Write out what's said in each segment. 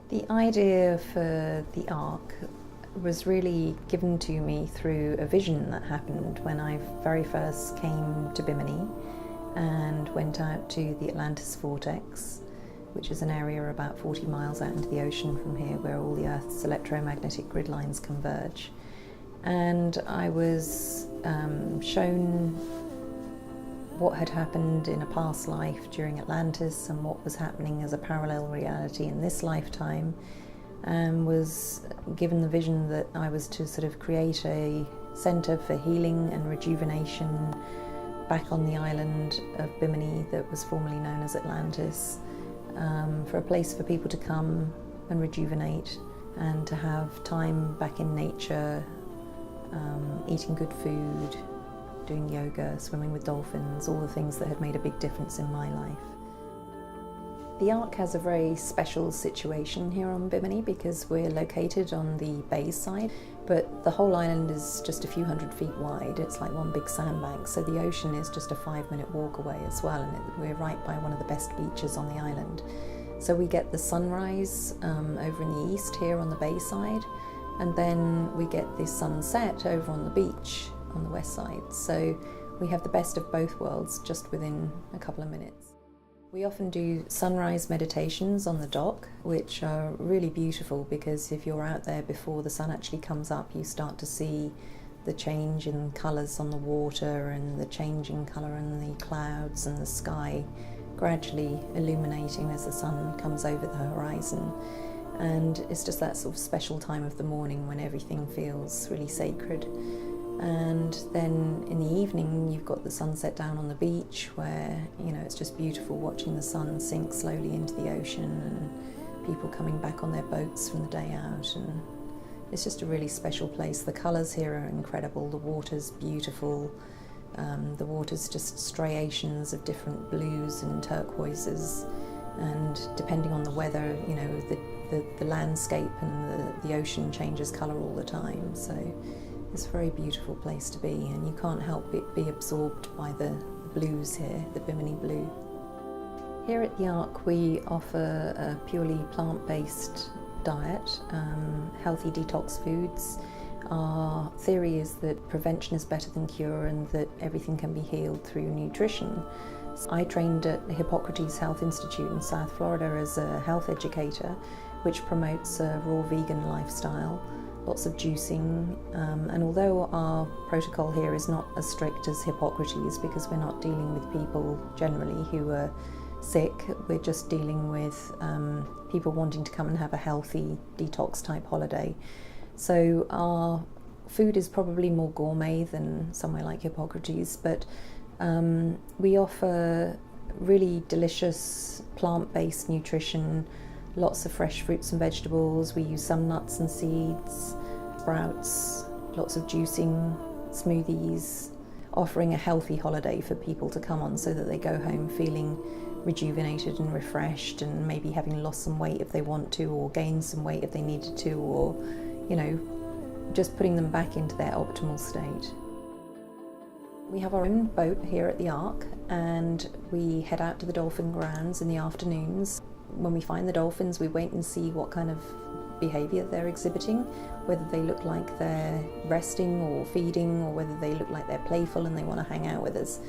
The idea for the ARC was really given to me through a vision that happened when I very first came to Bimini and went out to the Atlantis vortex, which is an area about 40 miles out into the ocean from here where all the Earth's electromagnetic grid lines converge. And I was shown what had happened in a past life during Atlantis and what was happening as a parallel reality in this lifetime, and was given the vision that I was to sort of create a centre for healing and rejuvenation back on the island of Bimini that was formerly known as Atlantis, for a place for people to come and rejuvenate and to have time back in nature, eating good food, doing yoga, swimming with dolphins, all the things that had made a big difference in my life. The ARC has a very special situation here on Bimini because we're located on the bay side, but the whole island is just a few hundred feet wide. It's like one big sandbank, so the ocean is just a 5-minute walk away as well, and we're right by one of the best beaches on the island. So we get the sunrise over in the east here on the bay side, and then we get the sunset over on the beach on the west side. So we have the best of both worlds just within a couple of minutes. We often do sunrise meditations on the dock, which are really beautiful because if you're out there before the sun actually comes up, you start to see the change in colours on the water and the change in colour in the clouds and the sky gradually illuminating as the sun comes over the horizon. And it's just that sort of special time of the morning when everything feels really sacred. And then in the evening you've got the sunset down on the beach where, you know, it's just beautiful watching the sun sink slowly into the ocean and people coming back on their boats from the day out, and it's just a really special place. The colours here are incredible, the water's beautiful, the water's just striations of different blues and turquoises, and depending on the weather, you know, the landscape and the ocean changes colour all the time. So it's a very beautiful place to be, and you can't help but be absorbed by the blues here, the Bimini blue. Here at the ARC we offer a purely plant-based diet, healthy detox foods. Our theory is that prevention is better than cure and that everything can be healed through nutrition. I trained at the Hippocrates Health Institute in South Florida as a health educator, which promotes a raw vegan lifestyle. Lots of juicing, and although our protocol here is not as strict as Hippocrates because we're not dealing with people generally who are sick, we're just dealing with people wanting to come and have a healthy detox type holiday. So our food is probably more gourmet than somewhere like Hippocrates, but we offer really delicious plant-based nutrition, lots of fresh fruits and vegetables. We use some nuts and seeds, sprouts, lots of juicing, smoothies, offering a healthy holiday for people to come on so that they go home feeling rejuvenated and refreshed, and maybe having lost some weight if they want to, or gained some weight if they needed to, or, you know, just putting them back into their optimal state. We have our own boat here at the ARC, and we head out to the dolphin grounds in the afternoons. When we find the dolphins, we wait and see what kind of behaviour they're exhibiting, whether they look like they're resting or feeding, or whether they look like they're playful and they want to hang out with us.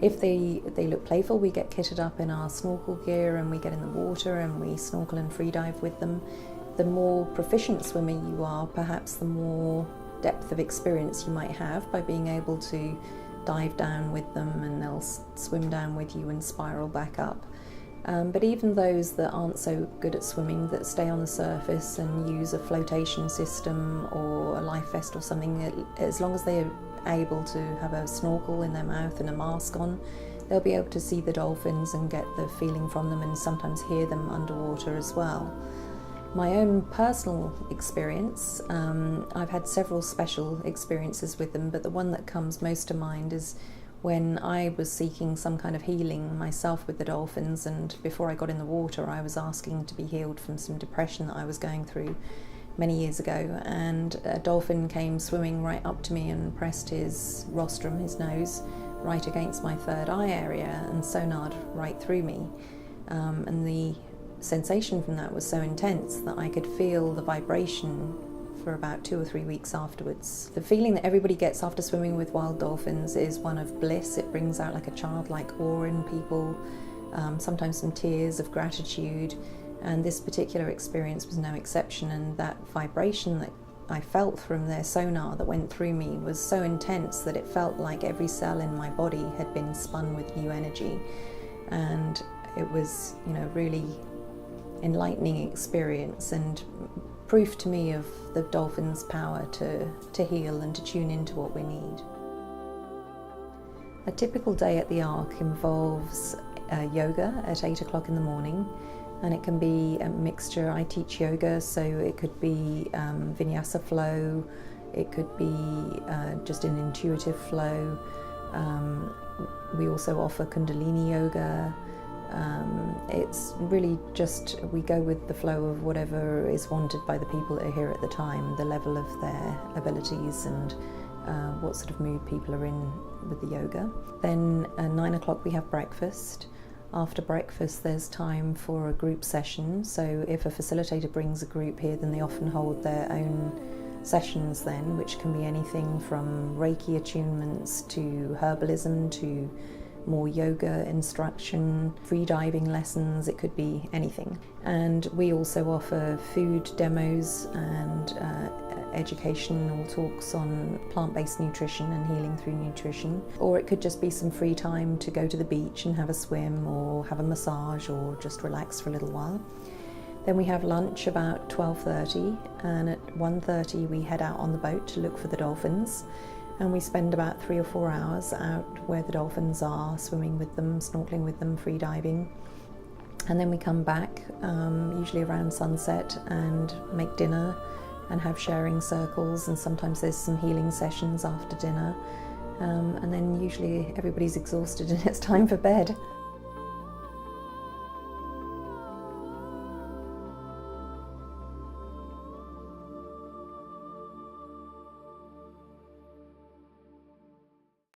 If they look playful, we get kitted up in our snorkel gear and we get in the water and we snorkel and free dive with them. The more proficient swimmer you are, perhaps the more depth of experience you might have by being able to dive down with them, and they'll swim down with you and spiral back up. But even those that aren't so good at swimming, that stay on the surface and use a flotation system or a life vest or something, as long as they're able to have a snorkel in their mouth and a mask on, they'll be able to see the dolphins and get the feeling from them, and sometimes hear them underwater as well. My own personal experience, I've had several special experiences with them, but the one that comes most to mind is when I was seeking some kind of healing myself with the dolphins, and before I got in the water I was asking to be healed from some depression that I was going through many years ago, and a dolphin came swimming right up to me and pressed his rostrum, his nose, right against my third eye area and sonared right through me. And the sensation from that was so intense that I could feel the vibration for about 2 or 3 weeks afterwards. The feeling that everybody gets after swimming with wild dolphins is one of bliss. It brings out like a childlike awe in people, sometimes some tears of gratitude, and this particular experience was no exception. And that vibration that I felt from their sonar that went through me was so intense that it felt like every cell in my body had been spun with new energy, and it was, really enlightening experience and proof to me of the dolphin's power to heal and to tune into what we need. A typical day at the Arc involves yoga at 8 o'clock in the morning, and it can be a mixture. I teach yoga, so it could be vinyasa flow, it could be just an intuitive flow. We also offer Kundalini yoga. It's really just, we go with the flow of whatever is wanted by the people that are here at the time, the level of their abilities and what sort of mood people are in with the yoga. Then at 9 o'clock we have breakfast. After breakfast there's time for a group session, so if a facilitator brings a group here, then they often hold their own sessions then, which can be anything from Reiki attunements to herbalism to more yoga instruction, free diving lessons, it could be anything. And we also offer food demos and educational talks on plant-based nutrition and healing through nutrition. Or it could just be some free time to go to the beach and have a swim or have a massage or just relax for a little while. Then we have lunch about 12:30, and at 1:30 we head out on the boat to look for the dolphins. And we spend about 3 or 4 hours out where the dolphins are, swimming with them, snorkeling with them, free diving. And then we come back, usually around sunset, and make dinner and have sharing circles, and sometimes there's some healing sessions after dinner. And then usually everybody's exhausted and it's time for bed.